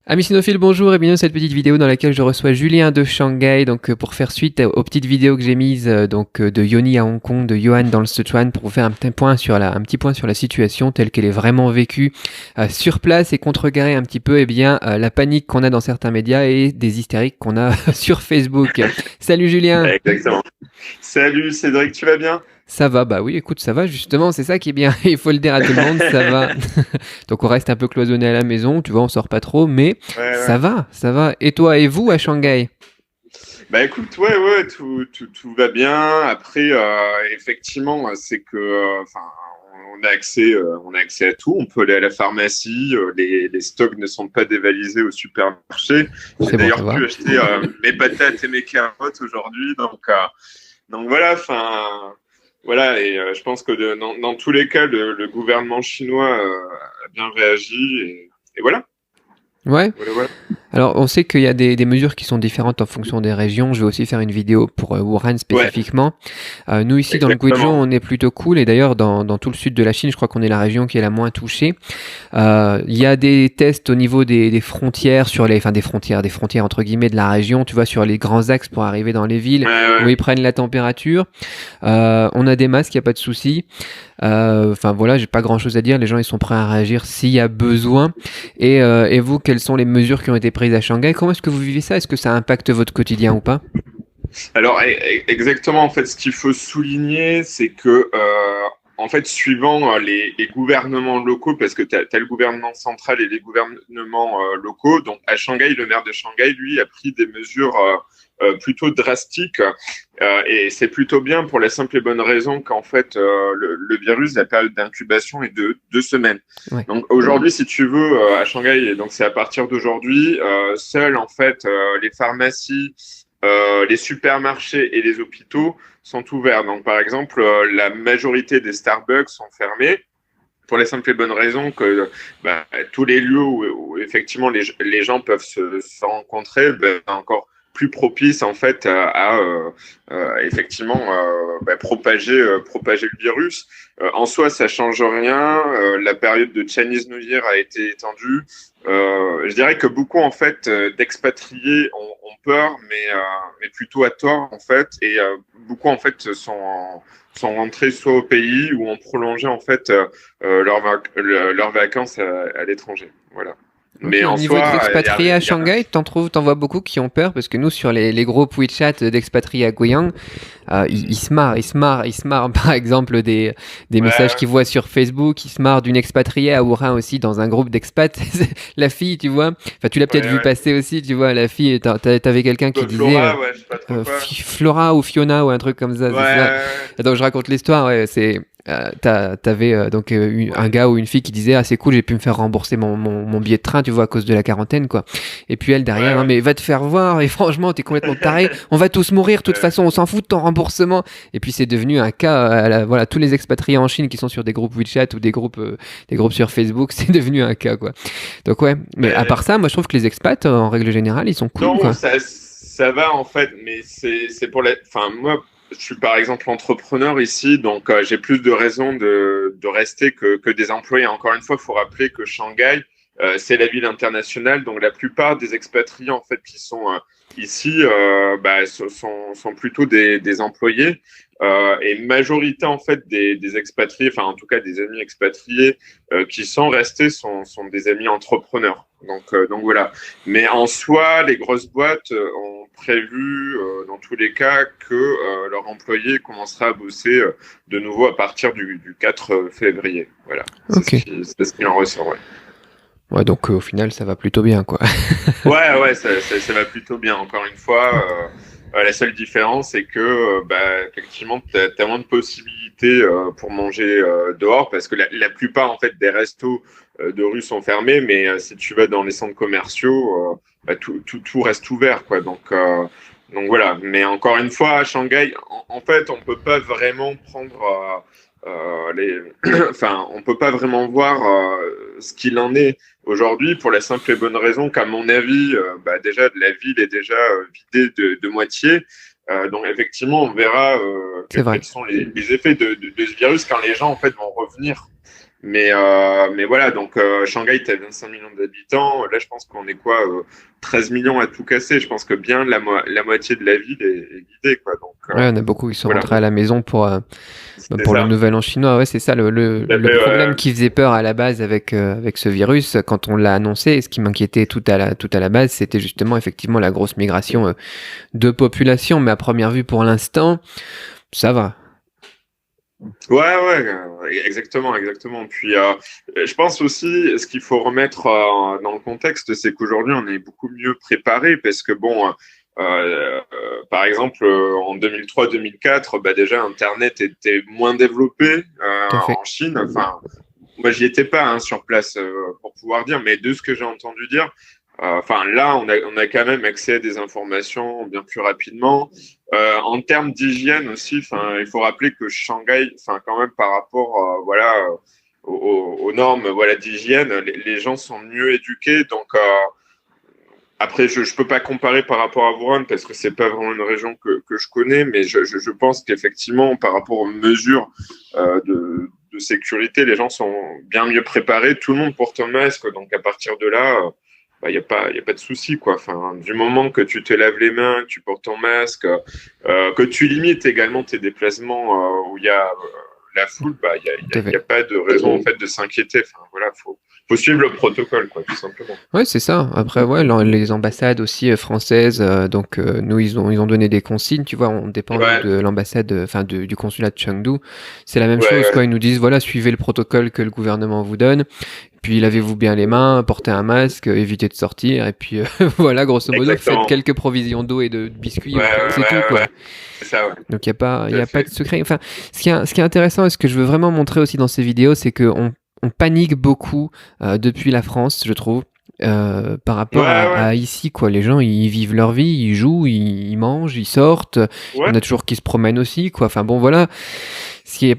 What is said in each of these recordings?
Amis cinophiles, bonjour et bienvenue dans cette petite vidéo dans laquelle je reçois Julien de Shanghai pour faire suite aux petites vidéos que j'ai mises de Yoni à Hong Kong, de Johan dans le Sichuan pour vous faire un petit point sur la situation telle qu'elle est vraiment vécue sur place et contrecarrer un petit peu la panique qu'on a dans certains médias et des hystériques qu'on a sur Facebook. Salut Julien. Exactement. Salut Cédric, tu vas bien? Ça va, bah oui, écoute, ça va justement, c'est ça qui est bien, il faut le dire à tout le monde, ça va. Donc on reste un peu cloisonné à la maison, tu vois, on sort pas trop, mais Ouais, ça ouais. va, ça va. Et toi et vous à Shanghai? Bah écoute, ouais, tout va bien. Après, effectivement, c'est que, enfin, on a accès à tout. On peut aller à la pharmacie. Les stocks ne sont pas dévalisés au supermarché. J'ai C'est bon à d'ailleurs savoir. pu acheter mes patates et mes carottes aujourd'hui. Donc voilà, enfin, voilà. Et je pense que dans tous les cas, le gouvernement chinois a bien réagi. Et voilà, Ouais. voilà. Alors, on sait qu'il y a des mesures qui sont différentes en fonction des régions. Je vais aussi faire une vidéo pour Wuhan Ouais, spécifiquement. Nous, ici, dans le Guizhou, exactement. on est plutôt cool. Et d'ailleurs, dans tout le sud de la Chine, je crois qu'on est la région qui est la moins touchée. Il y a des tests au niveau des frontières, des frontières entre guillemets de la région, tu vois, sur les grands axes pour arriver dans les villes Ouais, où ouais. ils prennent la température. On a des masques, il n'y a pas de souci. Enfin voilà, j'ai pas grand chose à dire. Les gens ils sont prêts à réagir s'il y a besoin. Et vous, quelles sont les mesures qui ont été prises à Shanghai? Comment est-ce que vous vivez ça? Est-ce que ça impacte votre quotidien ou pas? Alors, exactement, en fait, ce qu'il faut souligner, c'est que, en fait, suivant les gouvernements locaux, parce que tu as le gouvernement central et les gouvernements locaux, donc à Shanghai, le maire de Shanghai, lui, a pris des mesures plutôt drastiques. Et c'est plutôt bien pour la simple et bonne raison qu'en fait, le virus, la période d'incubation est de 2 semaines. Ouais. Donc aujourd'hui, si tu veux, à Shanghai, et donc c'est à partir d'aujourd'hui, seuls en fait les pharmacies, les supermarchés et les hôpitaux sont ouverts. Donc, par exemple, la majorité des Starbucks sont fermés pour la simple et bonne raison que bah, tous les lieux où effectivement les gens peuvent se rencontrer, bah, encore plus propice en fait effectivement propager le virus. En soi, ça change rien. La période de Chinese New Year a été étendue. Je dirais que beaucoup en fait d'expatriés ont peur, mais plutôt à tort en fait, et beaucoup en fait sont rentrés soit au pays ou ont prolongé en fait leurs vacances à l'étranger. Voilà. Ok, Mais au en niveau des soi, expatriés à y a rien. Shanghai, t'en vois beaucoup qui ont peur parce que nous, sur les groupes WeChat d'expatriés à Guiyang, ils se marrent par exemple des messages Ouais, qu'ils voient sur Facebook, ils se marrent d'une expatriée à Wuhan aussi dans un groupe d'expats. La fille, tu vois, enfin tu l'as peut-être vu ouais. passer aussi, tu vois, la fille, t'avais quelqu'un qui disait Flora, ouais, je sais pas trop quoi. Flora ou Fiona ou un truc comme ça, c'est ça. Ouais, Et donc je raconte l'histoire, ouais, c'est t'avais un gars ou une fille qui disait ah c'est cool j'ai pu me faire rembourser mon billet de train tu vois à cause de la quarantaine quoi et puis elle derrière non ouais. mais va te faire voir et franchement t'es complètement taré on va tous mourir de toute Ouais. façon on s'en fout de ton remboursement et puis c'est devenu un cas voilà tous les expatriés en Chine qui sont sur des groupes WeChat ou des groupes sur Facebook c'est devenu un cas quoi donc ouais mais à part Mais ça moi je trouve que les expats en règle générale ils sont cool non, quoi. ça va en fait, mais c'est pour la. Enfin, moi, je suis par exemple entrepreneur ici, donc j'ai plus de raisons de rester que des employés. Encore une fois, il faut rappeler que Shanghai, c'est la ville internationale, donc la plupart des expatriés en fait qui sont ici bah, sont plutôt des employés. Et majorité en fait des expatriés, enfin en tout cas des amis expatriés qui sont restés sont des amis entrepreneurs. Donc voilà. Mais en soi, les grosses boîtes ont prévu, dans tous les cas, que leur employé commencera à bosser de nouveau à partir du 4 février. Voilà, Ok c'est ce qu'il en ressort. Ouais, ouais donc au final ça va plutôt bien quoi. ouais, ça va plutôt bien. Encore une fois, la seule différence, c'est que, bah, effectivement, tu as moins de possibilités pour manger dehors parce que la plupart, en fait, des restos de rue sont fermés, mais si tu vas dans les centres commerciaux, bah, tout reste ouvert, quoi. Donc voilà. Mais encore une fois, à Shanghai, en fait, on peut pas vraiment prendre enfin, on peut pas vraiment voir ce qu'il en est aujourd'hui pour la simple et bonne raison qu'à mon avis, bah, déjà la ville est déjà vidée de moitié. Donc effectivement, on verra C'est vrai. quels sont les effets de ce virus quand les gens en fait vont revenir. Mais voilà, donc Shanghai, tu as 25 millions d'habitants. Là, je pense qu'on est quoi, 13 millions à tout casser. Je pense que bien la moitié de la ville est guidée, quoi. Donc Ouais, on a beaucoup qui sont voilà, rentrés à la maison c'est pour le ça. nouvel an chinois. Ouais, c'est ça Tout à le fait, problème qui faisait peur à la base avec ce virus quand on l'a annoncé. Et ce qui m'inquiétait tout à la base, c'était justement effectivement la grosse migration de population. Mais à première vue, pour l'instant, ça va. exactement, exactement. Puis, je pense aussi, ce qu'il faut remettre dans le contexte, c'est qu'aujourd'hui, on est beaucoup mieux préparé parce que bon, par exemple, en 2003-2004, bah déjà, Internet était moins développé Tout à fait. en Chine. Enfin, moi, j'y étais pas hein, sur place pour pouvoir dire, mais de ce que j'ai entendu dire, enfin là, on a quand même accès à des informations bien plus rapidement. En termes d'hygiène aussi, enfin, il faut rappeler que Shanghai, enfin, quand même par rapport, voilà, aux normes, voilà, d'hygiène, les gens sont mieux éduqués. Donc après, je peux pas comparer par rapport à Wuhan parce que c'est pas vraiment une région que je connais, mais je pense qu'effectivement, par rapport aux mesures de sécurité, les gens sont bien mieux préparés. Tout le monde porte un masque, donc à partir de là, bah, y a pas de souci, quoi. Enfin, du moment que tu te laves les mains, que tu portes ton masque, que tu limites également tes déplacements où il y a la foule, bah, Tout à y fait. a pas de raison en fait de s'inquiéter. Enfin, voilà, faut suivre le protocole, quoi, tout simplement. Ouais, c'est ça. Après, ouais, les ambassades aussi françaises, donc nous, ils ont donné des consignes. Tu vois, on dépend nous Ouais, de l'ambassade, enfin du consulat de Chengdu. C'est la même chose, ouais, quoi. Ils nous disent, voilà, suivez le protocole que le gouvernement vous donne. Puis lavez-vous bien les mains, portez un masque, évitez de sortir. Et puis voilà, grosso modo, faites exactement. quelques provisions d'eau et de biscuits au cas où, c'est tout, quoi. Ouais. C'est ça, ouais. Donc il Tout y à a pas de fait. secret. Enfin, ce qui est intéressant et ce que je veux vraiment montrer aussi dans ces vidéos, c'est que on panique beaucoup depuis la France, je trouve. Par rapport Ouais. à ici, quoi. Les gens, ils vivent leur vie, ils jouent, ils mangent, ils sortent. Il y Ouais. en a toujours qui se promènent aussi, quoi. Enfin bon, voilà. Ouais.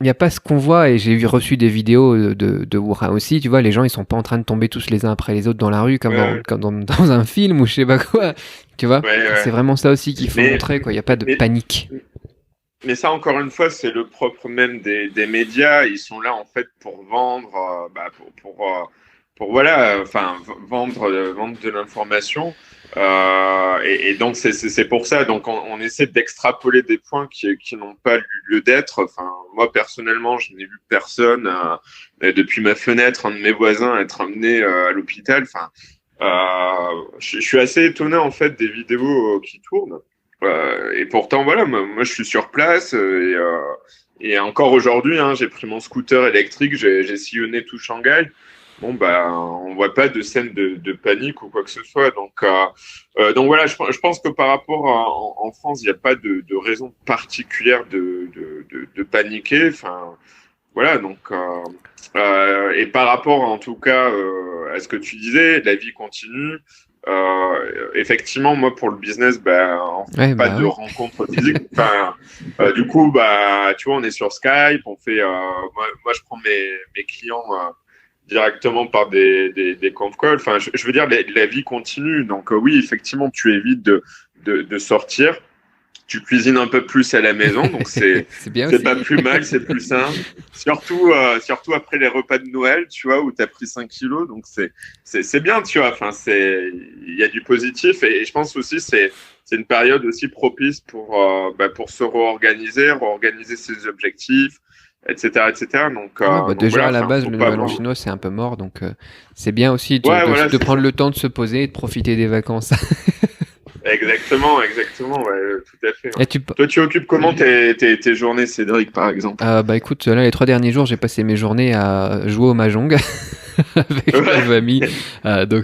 Il y a pas ce qu'on voit, et j'ai reçu des vidéos de Wuhan aussi, tu vois, les gens, ils sont pas en train de tomber tous les uns après les autres dans la rue, Ouais. comme dans un film ou je sais pas quoi, tu vois. C'est Ouais. vraiment ça aussi qu'il faut Mais, montrer, quoi. Il y a pas de mais, panique. mais ça, encore une fois, c'est le propre même des médias. Ils sont là, en fait, pour vendre, pour voilà, enfin, vendre de l'information. Et donc, c'est pour ça. Donc, on essaie d'extrapoler des points qui n'ont pas lieu d'être. Enfin, moi, personnellement, je n'ai vu personne depuis ma fenêtre, un de mes voisins être amené à l'hôpital. Enfin, je suis assez étonné, en fait, des vidéos qui tournent. Et pourtant, voilà, moi, je suis sur place et encore aujourd'hui, hein, j'ai pris mon scooter électrique, j'ai sillonné tout Shanghai. Bon, bah, on voit pas de scène de panique ou quoi que ce soit. Donc voilà, je pense que par rapport en France, il n'y a pas de raison particulière de paniquer. Enfin, voilà, donc et par rapport en tout cas à ce que tu disais, la vie continue. Effectivement, moi pour le business, ben Ouais, pas bah de oui. rencontres physiques. Enfin, du coup, bah tu vois, on est sur Skype, on fait. Moi, je prends mes clients directement par des conf calls. Enfin, je veux dire, la vie continue. Donc oui, effectivement, tu évites de sortir. Tu cuisines un peu plus à la maison, donc C'est bien c'est pas aussi. plus mal, c'est plus sain. Surtout après les repas de Noël, tu vois, où tu as pris 5 kilos, donc c'est bien, tu vois. Enfin, il y a du positif et je pense aussi c'est une période aussi propice pour se réorganiser ses objectifs, etc. Ouais, bah Donc déjà voilà, à la enfin, base, faut le pas nouvel an avoir. chinois, c'est un peu mort, donc c'est bien aussi Ouais, voilà, de c'est prendre ça. le temps de se poser et de profiter des vacances. Exactement, ouais, tout à fait. Ouais. Et Toi, tu occupes comment tes journées, Cédric, par exemple? bah écoute, là les 3 derniers jours, j'ai passé mes journées à jouer au mahjong avec ma Ouais, famille. d'accord,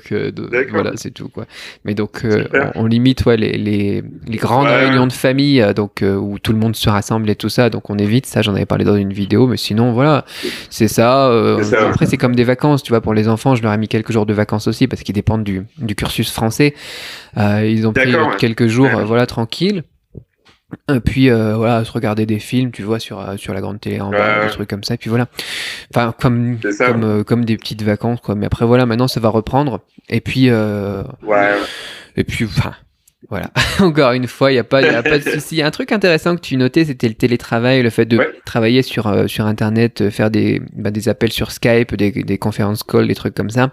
Voilà, c'est tout quoi. Mais donc super. on limite ouais les grandes Ouais, réunions de famille, où tout le monde se rassemble et tout ça, donc on évite ça. J'en avais parlé dans une vidéo, mais sinon voilà, c'est ça. c'est ça. Après c'est comme des vacances, tu vois. Pour les enfants, je leur ai mis quelques jours de vacances aussi parce qu'ils dépendent du cursus français. Ils ont pris D'accord, ouais. quelques jours, Ouais, voilà, tranquilles. Et puis voilà, se regarder des films, tu vois, sur la grande télé en bas, des ouais, trucs comme ça. Et puis voilà. Enfin, c'est ça. comme des petites vacances, quoi. Mais après, voilà, maintenant, ça va reprendre. Ouais, Et puis, enfin, Voilà, encore une fois, il y a pas de souci. Un truc intéressant que tu notais, c'était le télétravail, le fait de Ouais, travailler sur Internet, faire des appels sur Skype, des conférences call, des trucs comme ça.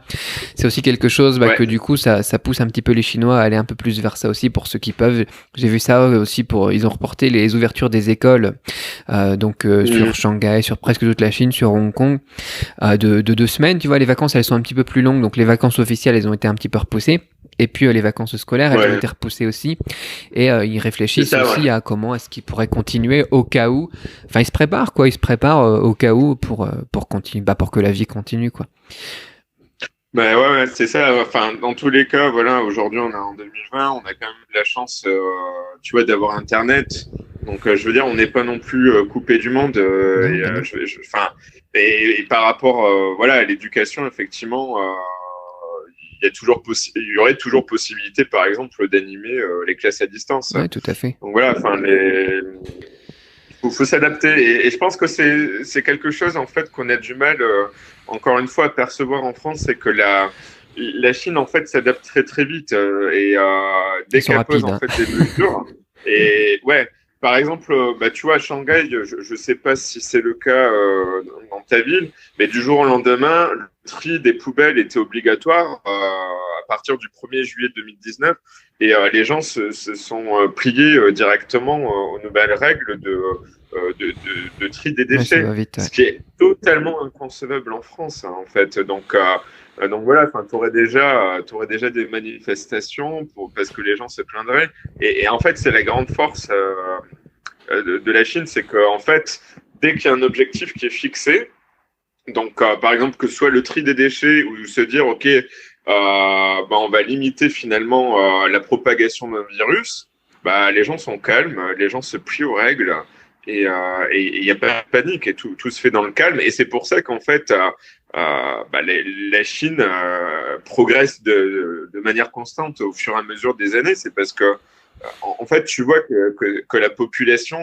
C'est aussi quelque chose ouais. que du coup, ça pousse un petit peu les Chinois à aller un peu plus vers ça aussi pour ceux qui peuvent. J'ai vu ça aussi ils ont reporté les ouvertures des écoles, Mhm. sur Shanghai, sur presque toute la Chine, sur Hong Kong, de 2 semaines. Tu vois, les vacances, elles sont un petit peu plus longues, donc les vacances officielles, elles ont été un petit peu repoussées. Et puis les vacances scolaires, elles ont Ouais, été repoussées aussi. Et ils c'est réfléchissent ça, ouais. aussi à comment est-ce qu'ils pourraient continuer au cas où. Enfin, ils se préparent quoi. Ils se préparent au cas où pour continuer, pour que la vie continue quoi. Ben ouais, ouais, c'est ça. Enfin, dans tous les cas, voilà, aujourd'hui, on est en 2020, on a quand même de la chance, tu vois, d'avoir Internet. Donc, je veux dire, on n'est pas non plus coupé du monde. Non, bah non. Enfin, et par rapport, voilà, à l'éducation, effectivement, il y aurait toujours possibilité, par exemple, d'animer les classes à distance. Ouais, tout à fait. Donc voilà, enfin, faut s'adapter. Et je pense que c'est quelque chose en fait qu'on a du mal, encore une fois, à percevoir en France, c'est que la Chine en fait s'adapte très très vite Ils dès sont qu'elle pose rapides. en Hein. fait des mesures. Et ouais, par exemple, bah, tu vois, à Shanghai, je sais pas si c'est le cas dans ta ville, mais du jour au lendemain, le tri des poubelles était obligatoire à partir du 1er juillet 2019. Et les gens se sont pliés directement aux nouvelles règles de tri des Ouais, ça déchets, va vite. Ouais. ce qui est totalement inconcevable en France, hein, en fait. Donc voilà, t'aurais déjà des manifestations parce que les gens se plaindraient. Et en fait, c'est la grande force de la Chine, c'est qu'en fait, dès qu'il y a un objectif qui est fixé, donc, par exemple, que ce soit le tri des déchets ou se dire, OK, bah, on va limiter finalement la propagation d'un virus, bah, les gens sont calmes, les gens se plient aux règles et il n'y a pas de panique et tout se fait dans le calme. Et c'est pour ça qu'en fait, bah, la Chine progresse de manière constante au fur et à mesure des années. C'est parce que, en fait, tu vois que la population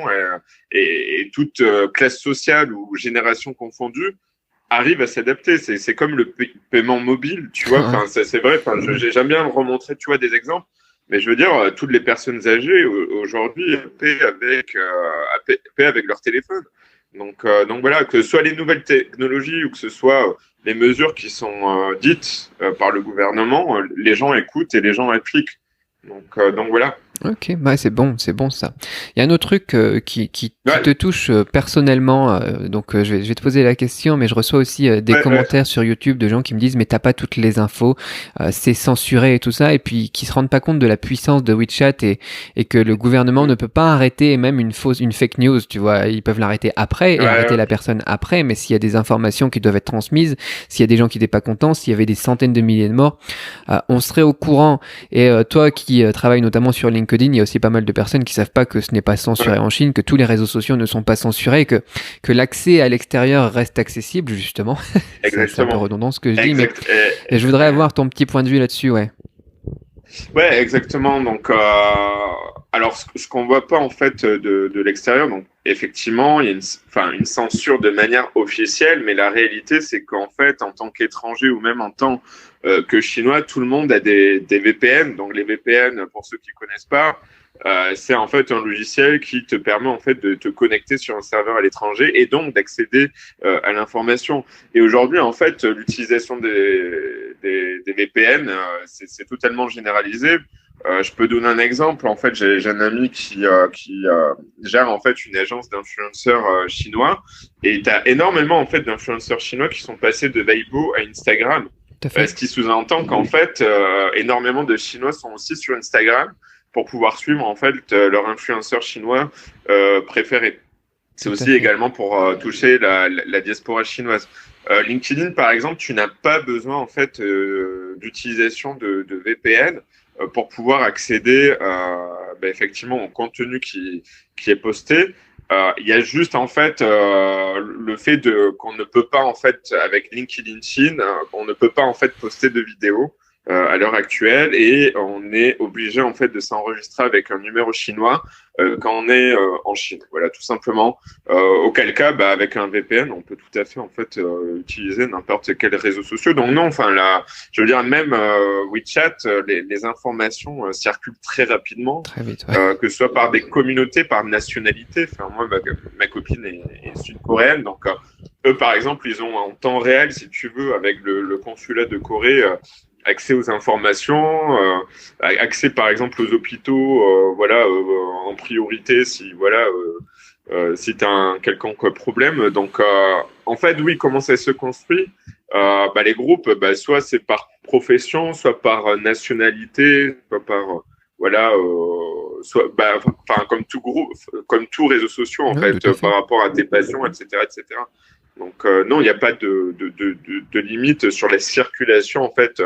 et toute classe sociale ou génération confondue arrive à s'adapter. C'est comme le paiement mobile, tu vois. Ouais. Enfin, c'est vrai. Enfin, j'aime bien remontrer, tu vois, des exemples. Mais je veux dire, toutes les personnes âgées aujourd'hui paient avec leur téléphone. Donc voilà, que ce soit les nouvelles technologies ou que ce soit les mesures qui sont dites par le gouvernement, les gens écoutent et les gens appliquent. Donc voilà. Ok, bah c'est bon ça. Il y a un autre truc qui te Ouais, touche personnellement, je vais te poser la question, mais je reçois aussi des ouais, ouais. commentaires sur YouTube de gens qui me disent mais t'as pas toutes les infos, c'est censuré et tout ça, et puis qui se rendent pas compte de la puissance de WeChat et que le gouvernement ne peut pas arrêter même une fake news, tu vois, ils peuvent l'arrêter après et arrêter Ouais, la personne après, mais s'il y a des informations qui doivent être transmises, s'il y a des gens qui n'étaient pas contents, s'il y avait des centaines de milliers de morts, on serait au courant. Et toi qui travailles notamment sur LinkedIn, il y a aussi pas mal de personnes qui savent pas que ce n'est pas ouais, censuré en Chine, que tous les réseaux sociaux ne sont pas censurés, que l'accès à l'extérieur reste accessible, justement. C'est un peu exactement. redondant ce que je dis, mais Exact. je voudrais avoir ton petit point de vue là-dessus, ouais. Ouais, exactement. Donc, alors, ce qu'on voit pas en fait de l'extérieur, donc effectivement, il y a enfin, une censure de manière officielle, mais la réalité, c'est qu'en fait, en tant qu'étranger ou même en tant que chinois, tout le monde a des VPN. Donc, les VPN, pour ceux qui connaissent pas, c'est en fait un logiciel qui te permet en fait de te connecter sur un serveur à l'étranger et donc d'accéder à l'information. Et aujourd'hui, en fait, l'utilisation des VPN, c'est totalement généralisé. Je peux donner un exemple. En fait, j'ai un ami qui gère en fait une agence d'influenceurs chinois et tu as énormément en fait d'influenceurs chinois qui sont passés de Weibo à Instagram. Tout à fait. Ce qui sous-entend qu'en fait, énormément de Chinois sont aussi sur Instagram pour pouvoir suivre en fait leur influenceur chinois préféré. C'est Tout à aussi fait. également pour toucher la diaspora chinoise. LinkedIn, par exemple, tu n'as pas besoin en fait d'utilisation de VPN pour pouvoir accéder effectivement au contenu qui est posté. Il y a juste en fait le fait de qu'on ne peut pas en fait avec LinkedIn Chine, on ne peut pas en fait poster de vidéos à l'heure actuelle, et on est obligé en fait de s'enregistrer avec un numéro chinois quand on est en Chine. Voilà, tout simplement. Auquel cas, bah, avec un VPN, on peut tout à fait en fait utiliser n'importe quel réseau social. Donc non, enfin là, je veux dire même WeChat, les informations circulent très rapidement, Très vite, ouais. que ce soit par des communautés, par nationalité. Enfin moi, ma copine est sud-coréenne, donc eux par exemple, ils ont en temps réel, si tu veux, avec le consulat de Corée. Accès aux informations, accès par exemple aux hôpitaux, voilà, en priorité si voilà si tu as un quelconque problème. Donc en fait, oui, comment ça se construit? Bah, les groupes, bah, soit c'est par profession, soit par nationalité, soit par voilà, soit bah, enfin comme tout groupe, comme tout réseau social en Ouais, fait, tout à par fait. rapport à tes passions, etc., etc. Donc non, il n'y a pas de limite sur la circulation en fait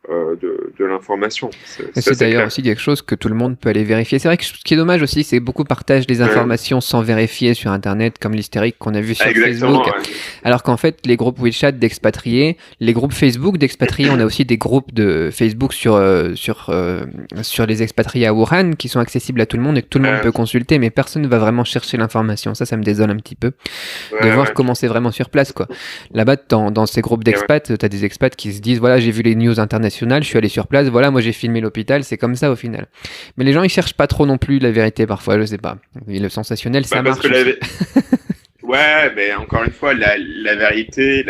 de l'information. Et Ça, c'est c'est d'ailleurs clair. aussi quelque chose que tout le monde peut aller vérifier. C'est vrai que ce qui est dommage aussi, c'est que beaucoup partagent des Ouais. informations sans vérifier sur Internet, comme l'hystérique qu'on a vu sur Exactement. Facebook. Ouais. Alors qu'en fait, les groupes WeChat d'expatriés, les groupes Facebook d'expatriés, on a aussi des groupes de Facebook sur les expatriés à Wuhan qui sont accessibles à tout le monde et que tout le monde peut consulter, mais personne ne va vraiment chercher l'information. Ça me désole un petit peu de voir Ouais. comment c'est vraiment sur place, quoi. Là-bas, dans ces groupes Ouais. d'expats, t'as des expats qui se disent, voilà, j'ai vu les news internationales, je suis allé sur place, voilà, moi j'ai filmé l'hôpital, c'est comme ça au final. Mais les gens, ils cherchent pas trop non plus la vérité parfois, je sais pas. Et le sensationnel, ça Bah, parce que marche aussi. ouais, mais encore une fois, la vérité,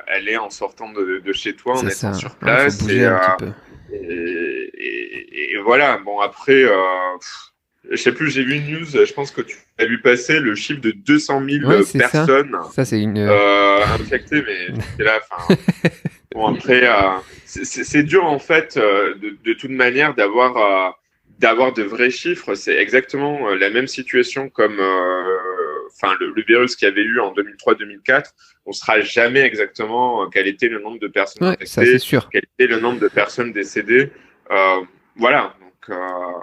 elle est en sortant de chez toi, en C'est étant ça. sur Ouais, il faut place, bouger un petit peu. et voilà. Bon, après, je sais plus, j'ai vu une news, je pense que tu as vu passer le chiffre de 200 000 Ouais, c'est ça. personnes Ça, c'est une. infectées, mais c'est là, enfin. Bon, après, c'est dur en fait, de toute manière, d'avoir de vrais chiffres. C'est exactement la même situation comme enfin, le virus qu'il y avait eu en 2003-2004. On ne saura jamais exactement quel était le nombre de personnes Ouais, ça, c'est infectées, sûr. quel était le nombre de personnes décédées. Voilà. Donc,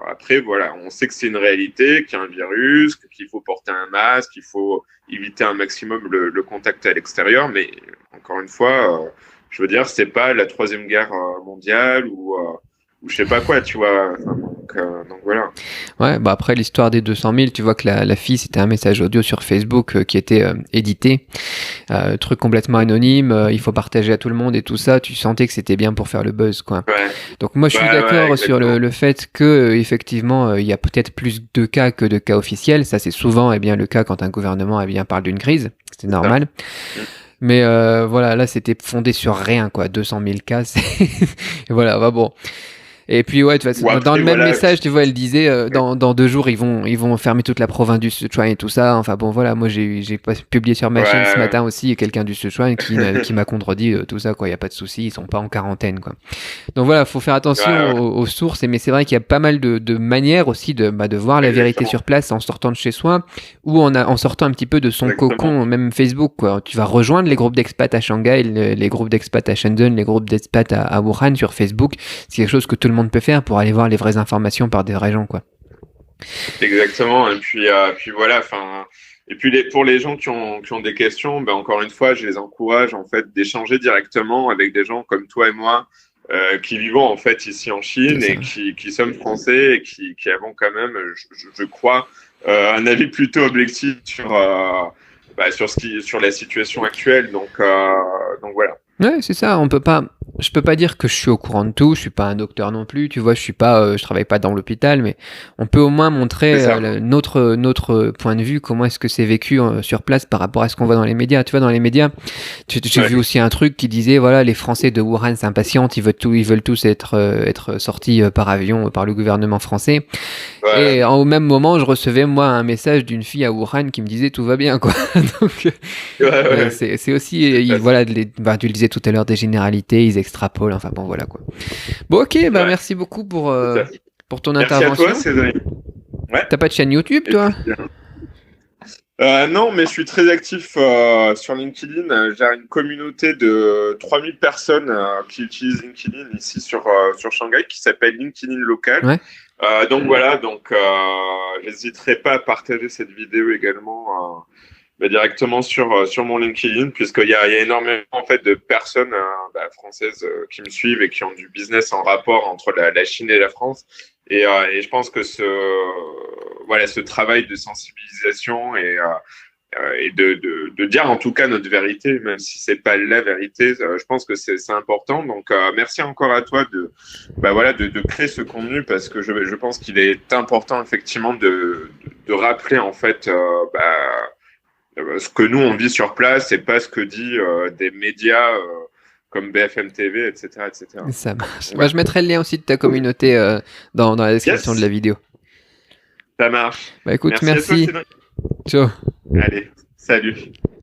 après, voilà, on sait que c'est une réalité, qu'il y a un virus, qu'il faut porter un masque, qu'il faut éviter un maximum le contact à l'extérieur. Mais encore une fois, je veux dire, c'est pas la troisième guerre mondiale ou je sais pas quoi, tu vois. Enfin, donc voilà. Ouais, bah après l'histoire des 200 000, tu vois que la fille, c'était un message audio sur Facebook qui était édité. Truc complètement anonyme, il faut partager à tout le monde et tout ça. Tu sentais que c'était bien pour faire le buzz, quoi. Ouais, Donc moi je suis ouais, d'accord sur exactement. le fait que effectivement il y a peut-être plus de cas que de cas officiels. Ça c'est souvent bien le cas quand un gouvernement parle d'une crise, c'est C'est ça. normal. Mais voilà, là c'était fondé sur rien, quoi. 200 000 cas, voilà, bah bon. Et puis ouais, Ou dans après, le même voilà. message, tu vois, elle disait dans 2 jours ils vont fermer toute la province du Sichuan et tout ça. Enfin bon, voilà, moi j'ai publié sur ma chaîne ce Ouais, matin aussi quelqu'un du Sichuan qui m'a contredit tout ça, quoi. Il y a pas de souci, ils sont pas en quarantaine, quoi. Donc voilà, faut faire attention ouais, aux sources. Mais c'est vrai qu'il y a pas mal de manières aussi de voir la vérité exactement. sur place en sortant de chez soi ou en sortant un petit peu de son Exactement. cocon, même Facebook, quoi. Tu vas rejoindre les groupes d'expats à Shanghai, les groupes d'expats à Shenzhen, les groupes d'expats à Wuhan sur Facebook. C'est quelque chose que tout le monde peut faire pour aller voir les vraies informations par des vrais gens, quoi. Exactement. Et puis voilà, enfin. Et puis pour les gens qui ont des questions, ben encore une fois, je les encourage en fait d'échanger directement avec des gens comme toi et moi qui vivons en fait ici en C'est Chine ça. et qui sommes français et qui avons quand même, je crois, un avis plutôt objectif sur la situation actuelle. Donc voilà. Ouais, c'est ça. Je peux pas dire que je suis au courant de tout. Je suis pas un docteur non plus. Tu vois, je travaille pas dans l'hôpital, mais on peut au moins C'est montrer ça. notre point de vue, comment est-ce que c'est vécu sur place par rapport à ce qu'on voit dans les médias. Tu vois, dans les médias, j'ai vu Ouais. aussi un truc qui disait, voilà, les Français de Wuhan s'impatientent, ils veulent tous être sortis par avion par le gouvernement français. Ouais. Et au même moment, je recevais moi un message d'une fille à Wuhan qui me disait tout va bien, quoi. Donc Ouais. c'est aussi, C'est ça. voilà, tu le disais tout à l'heure, des généralités, ils extrapolent, enfin bon, voilà quoi. Bon, ok, bah Ouais. merci beaucoup C'est ça. pour ton Merci à toi, intervention. Cédric. Ouais. T'as pas de chaîne YouTube, Et toi? puis, non, mais je suis très actif sur LinkedIn. J'ai une communauté de 3000 personnes qui utilisent LinkedIn ici sur Shanghai qui s'appelle LinkedIn Local. Ouais. Donc voilà, donc j'hésiterai pas à partager cette vidéo également directement sur mon LinkedIn, puisqu'il y a énormément en fait de personnes françaises qui me suivent et qui ont du business en rapport entre la Chine et la France. Et je pense que ce travail de sensibilisation et de dire en tout cas notre vérité, même si c'est pas la vérité, je pense que c'est important. Donc merci encore à toi de créer ce contenu, parce que je pense qu'il est important effectivement de rappeler en fait ce que nous on vit sur place et pas ce que dit des médias comme BFM TV, etc., etc. Ça marche. Ouais. Je mettrai le lien aussi de ta communauté dans la description de la vidéo. Ça marche. Écoute, Merci à toi, merci. Cédric. Ciao. Allez, salut.